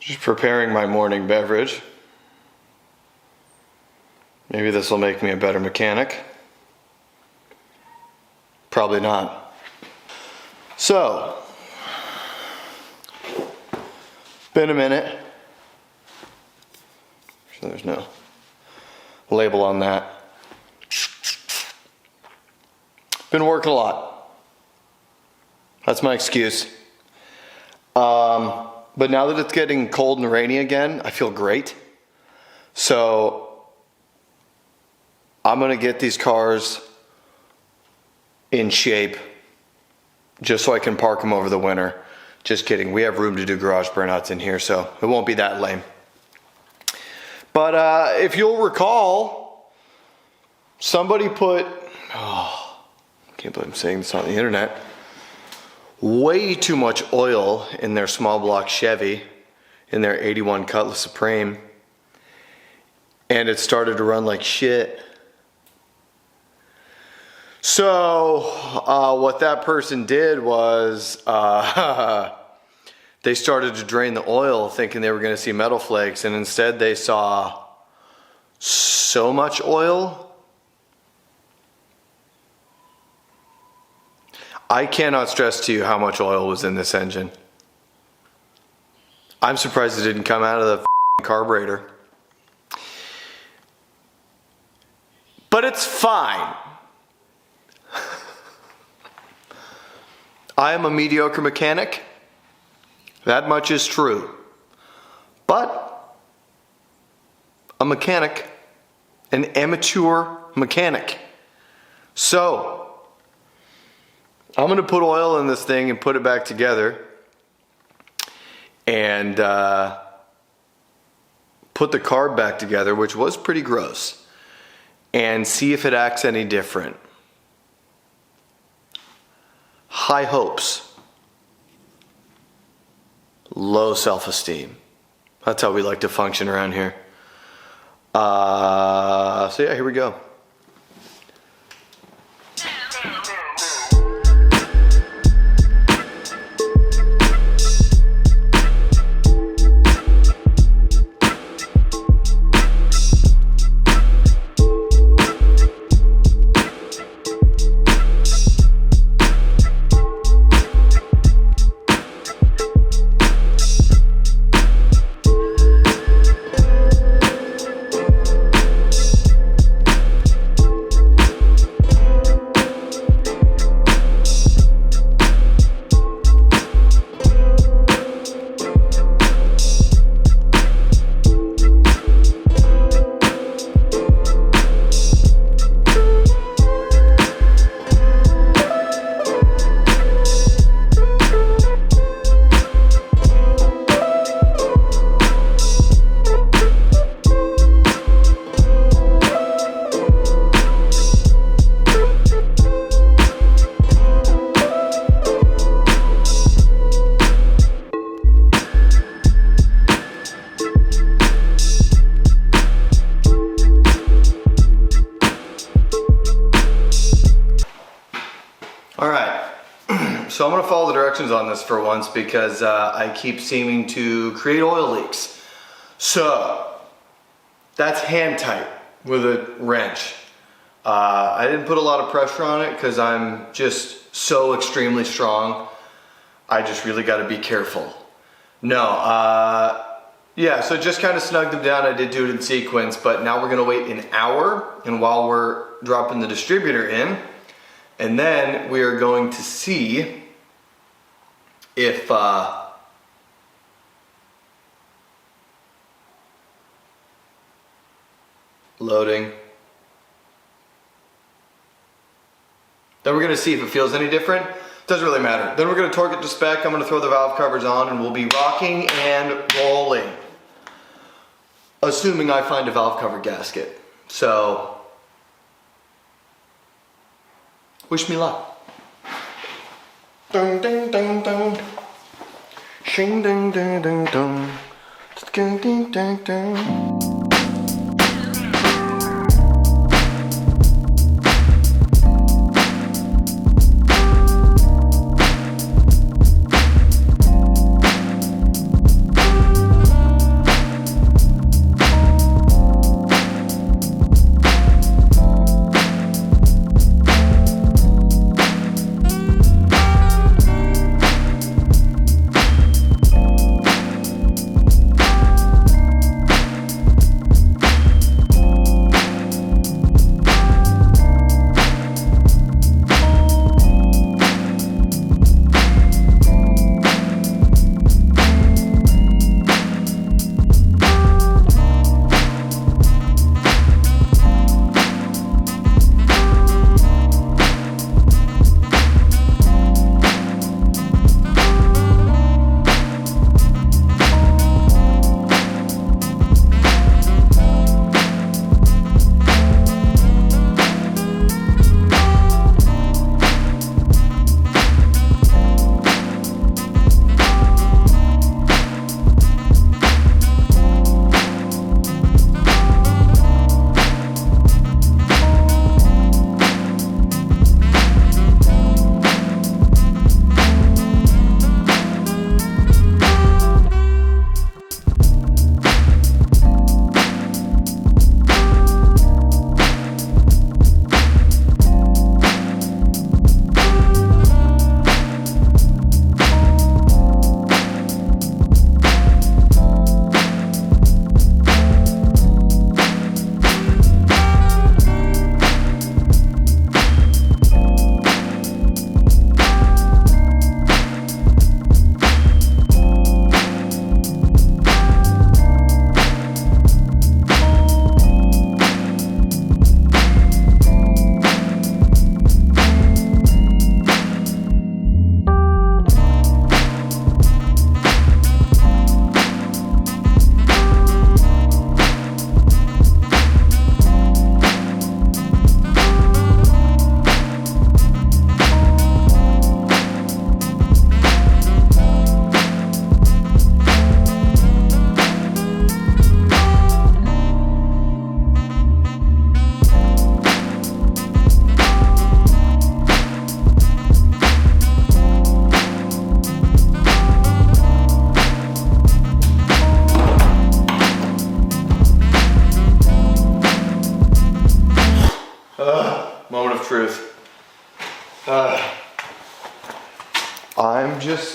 Just preparing my morning beverage. Maybe this will make me a better mechanic. Probably not. So, been a minute. So there's no label on that. Been working a lot. That's my excuse. But now that it's getting cold and rainy again, I feel great. So I'm gonna get these cars in shape just so I can park them over the winter. Just kidding, we have room to do garage burnouts in here, so it won't be that lame. But if you'll recall, somebody put, I can't believe I'm saying this on the internet, way too much oil in their small block Chevy, in their 81 Cutlass Supreme, and it started to run like shit. So what that person did was they started to drain the oil thinking they were going to see metal flakes, and instead they saw so much oil. I cannot stress to you how much oil was in this engine. I'm surprised it didn't come out of the carburetor. But it's fine. I am a mediocre mechanic. That much is true. But a mechanic, an amateur mechanic. So I'm going to put oil in this thing and put it back together and put the carb back together, which was pretty gross, and see if it acts any different. High hopes, low self-esteem. That's how we like to function around here. So yeah, here we go. So I'm going to follow the directions on this for once because I keep seeming to create oil leaks. So that's hand tight with a wrench. I didn't put a lot of pressure on it because I'm just so extremely strong. I just really got to be careful. Yeah, so just kind of snugged them down. I did do it in sequence, but now we're going to wait an hour, and while we're dropping the distributor in, and then we are going to see if loading. Then we're going to see if it feels any different. Doesn't really matter. Then we're going to torque it to spec. I'm going to throw the valve covers on and we'll be rocking and rolling. Assuming I find a valve cover gasket. So, wish me luck. Dun dun dun dun. Shing dun dun dun dun. Dun dun dun dun.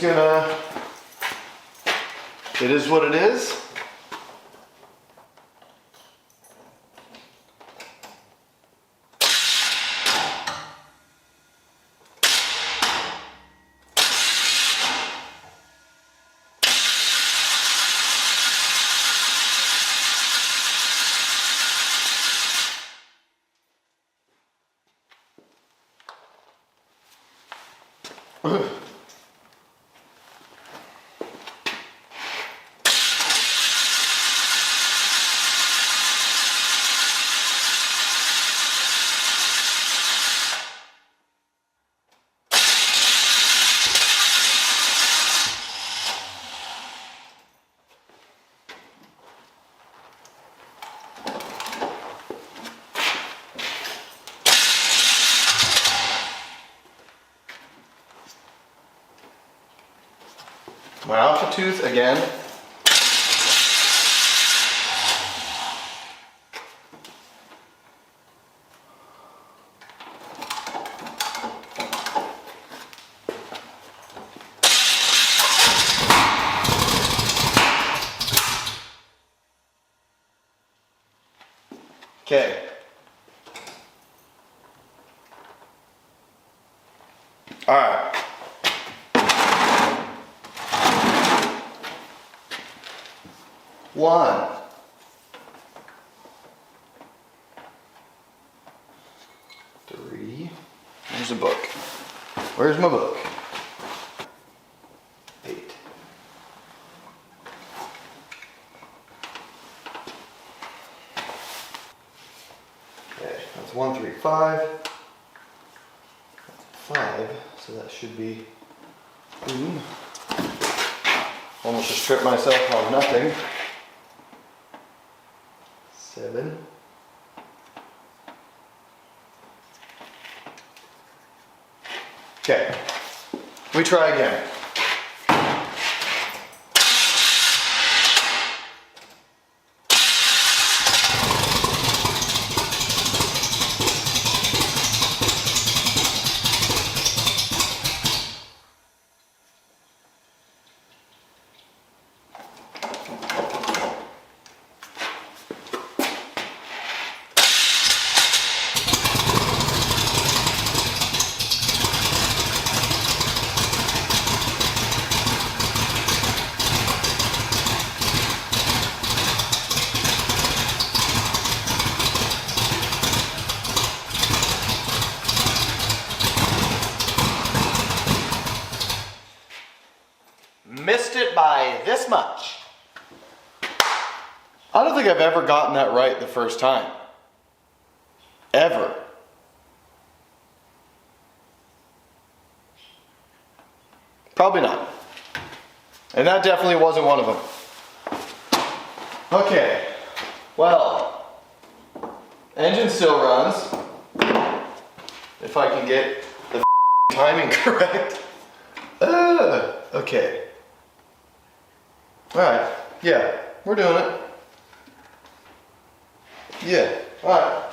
just gonna, it is what it is. My alpha tooth again. Okay. All right. One. Three. Where's the book? Where's my book? 8. Okay, that's 1, 3, 5. 5, so that should be, boom. Almost just tripped myself on nothing. 7. Okay, we try again. Missed it by this much. I don't think I've ever gotten that right the first time. Ever. Probably not. And that definitely wasn't one of them. Okay. Well, engine still runs. If I can get the timing correct. Okay. Alright, yeah, we're doing it. Yeah, alright.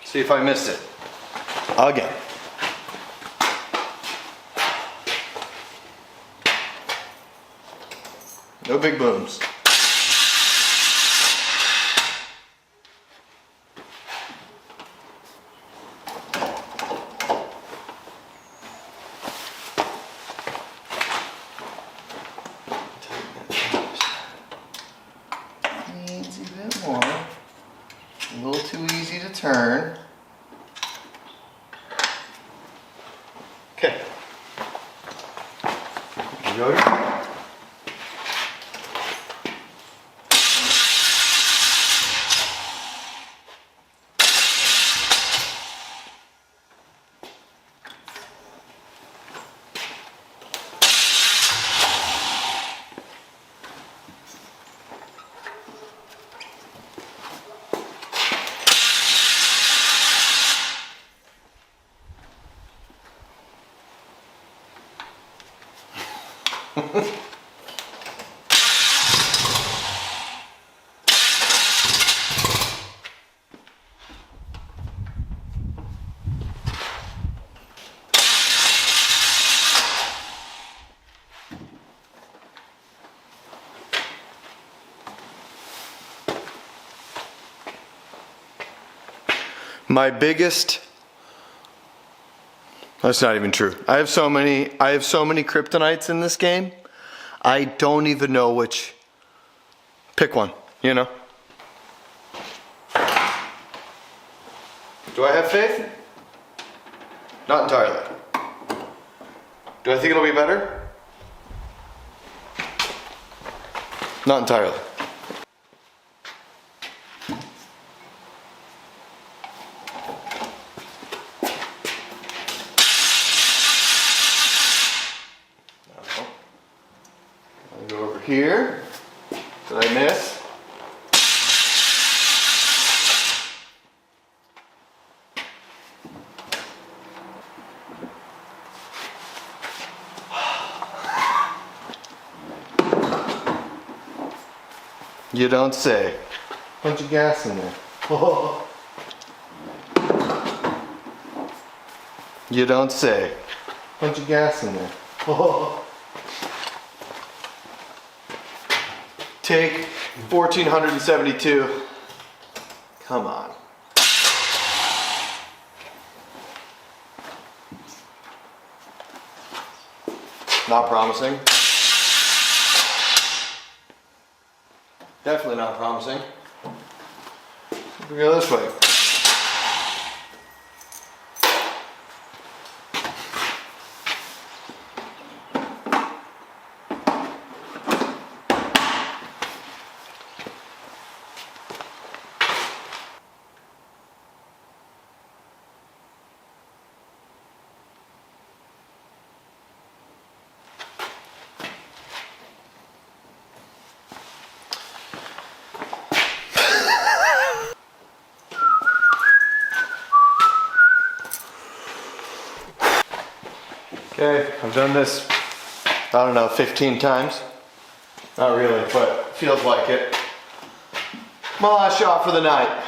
See if I missed it. Again. No big booms. Needs a bit more. A little too easy to turn. Okay. You go. My biggest, that's not even true. I have so many kryptonites in this game. I don't even know which. Pick one, you know. Do I have faith? Not entirely. Do I think it'll be better? Not entirely. I'll go over here. Did I miss? You don't say. Bunch of gas in there. Oh. You don't say. Bunch of gas in there. Oh. Take 1472. Come on. Not promising. Definitely not promising. We go this way. Okay, I've done this, I don't know, 15 times. Not really, but feels like it. My last shot for the night.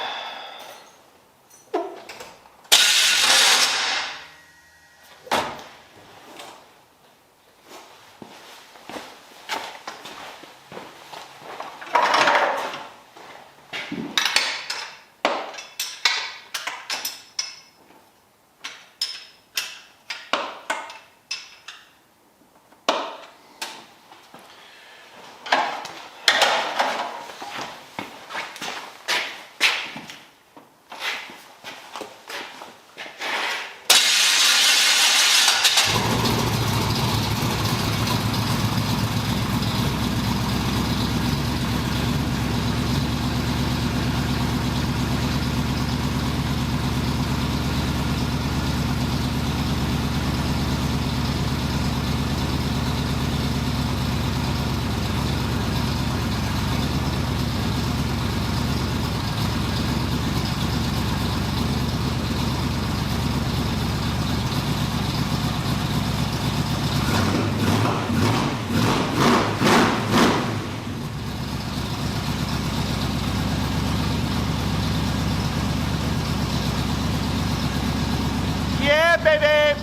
Yeah, baby!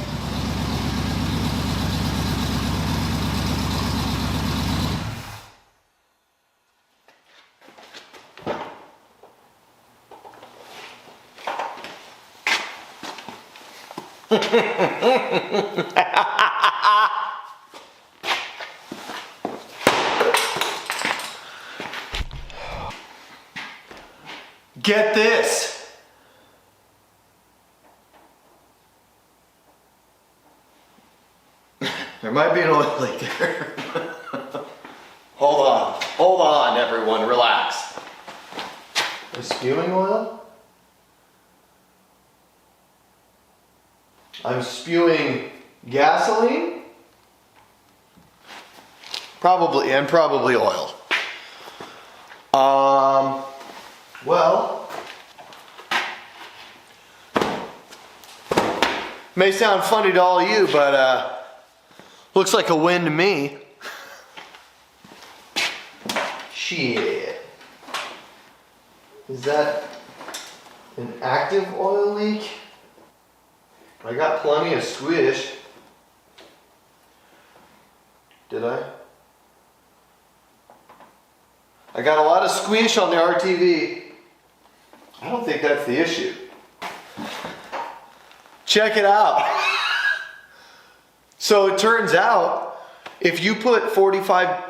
Get this! There might be an oil leak there. Hold on everyone, relax. Is spewing oil? I'm spewing gasoline? Probably oil. Well, may sound funny to all of you, but looks like a win to me. Shit. Is that an active oil leak? I got plenty of squish. Did I? I got a lot of squish on the RTV. I don't think that's the issue. Check it out. So it turns out, if you put 45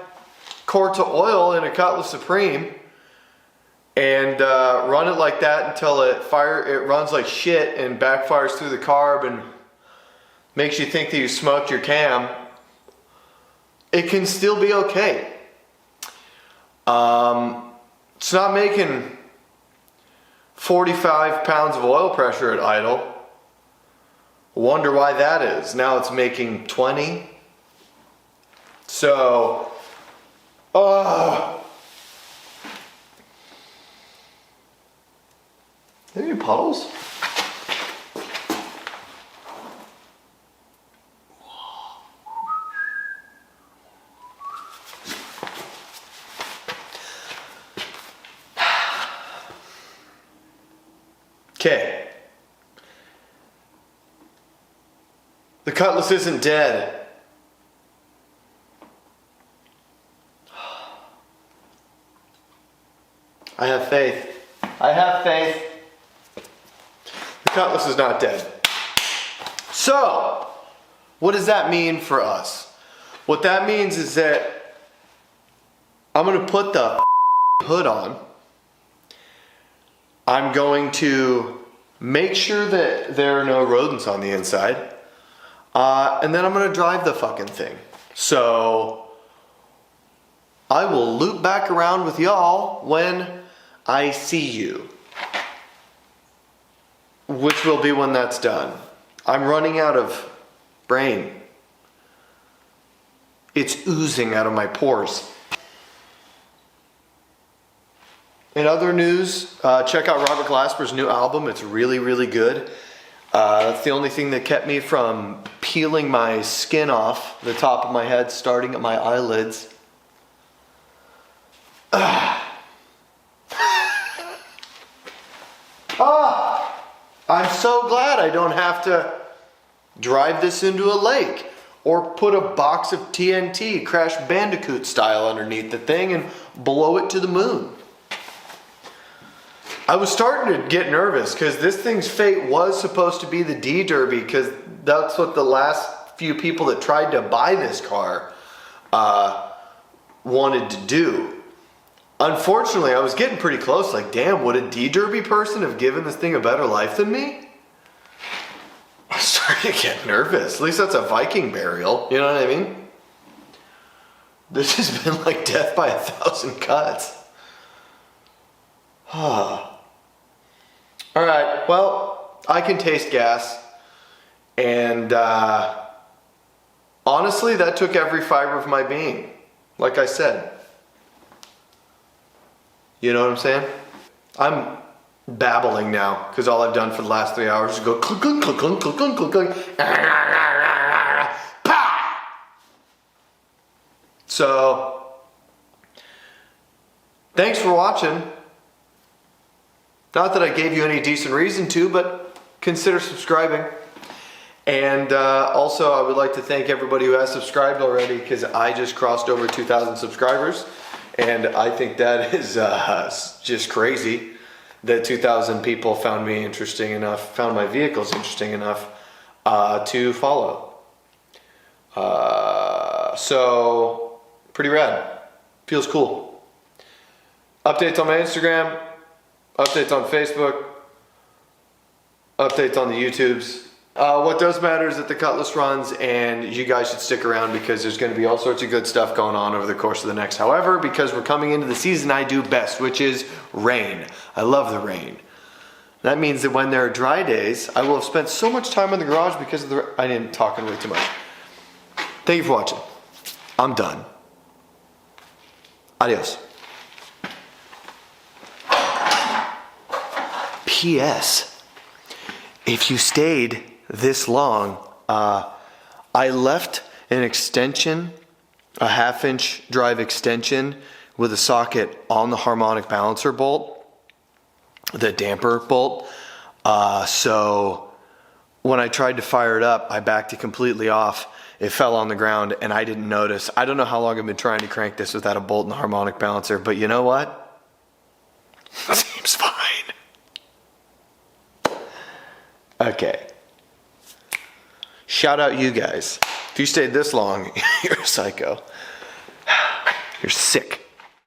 quarts of oil in a Cutlass Supreme and run it like that until it runs like shit and backfires through the carb and makes you think that you smoked your cam, it can still be okay. It's not making 45 pounds of oil pressure at idle. Wonder why that is. Now it's making 20. So, any puddles? Okay. The Cutlass isn't dead. I have faith. I have faith. The Cutlass is not dead. So, what does that mean for us? What that means is that I'm going to put the hood on. I'm going to make sure that there are no rodents on the inside. And then I'm going to drive the fucking thing. So I will loop back around with y'all when I see you. Which will be when that's done. I'm running out of brain. It's oozing out of my pores. In other news, check out Robert Glasper's new album. It's really, really good. That's the only thing that kept me from peeling my skin off the top of my head, starting at my eyelids. I'm so glad I don't have to drive this into a lake or put a box of TNT, Crash Bandicoot style, underneath the thing and blow it to the moon. I was starting to get nervous because this thing's fate was supposed to be the D-Derby, because that's what the last few people that tried to buy this car wanted to do. Unfortunately, I was getting pretty close. Like, damn, would a D-Derby person have given this thing a better life than me? I started to get nervous. At least that's a Viking burial. You know what I mean? This has been like death by 1,000 cuts. Alright, well, I can taste gas, and honestly, that took every fiber of my being, like I said. You know what I'm saying? I'm babbling now, because all I've done for the last 3 hours is go clunk, clunk, clunk, clunk, clunk, clunk, clunk, pow! So, thanks for watching. Not that I gave you any decent reason to, but consider subscribing. And also, I would like to thank everybody who has subscribed already, because I just crossed over 2,000 subscribers. And I think that is just crazy that 2,000 people found me interesting enough, found my vehicles interesting enough to follow. So, pretty rad. Feels cool. Updates on my Instagram. Updates on Facebook, updates on the YouTubes. What does matter is that the Cutlass runs, and you guys should stick around because there's going to be all sorts of good stuff going on over the course of the next. However, because we're coming into the season I do best, which is rain. I love the rain. That means that when there are dry days, I will have spent so much time in the garage because of the... I didn't talk way too much. Thank you for watching. I'm done. Adios. P.S. If you stayed this long, I left an extension, a 1/2-inch drive extension with a socket on the harmonic balancer bolt, the damper bolt. So when I tried to fire it up, I backed it completely off. It fell on the ground and I didn't notice. I don't know how long I've been trying to crank this without a bolt and a harmonic balancer, but you know what? Seems fine. Okay. shout out you guys. If you stayed this long, you're a psycho. You're sick.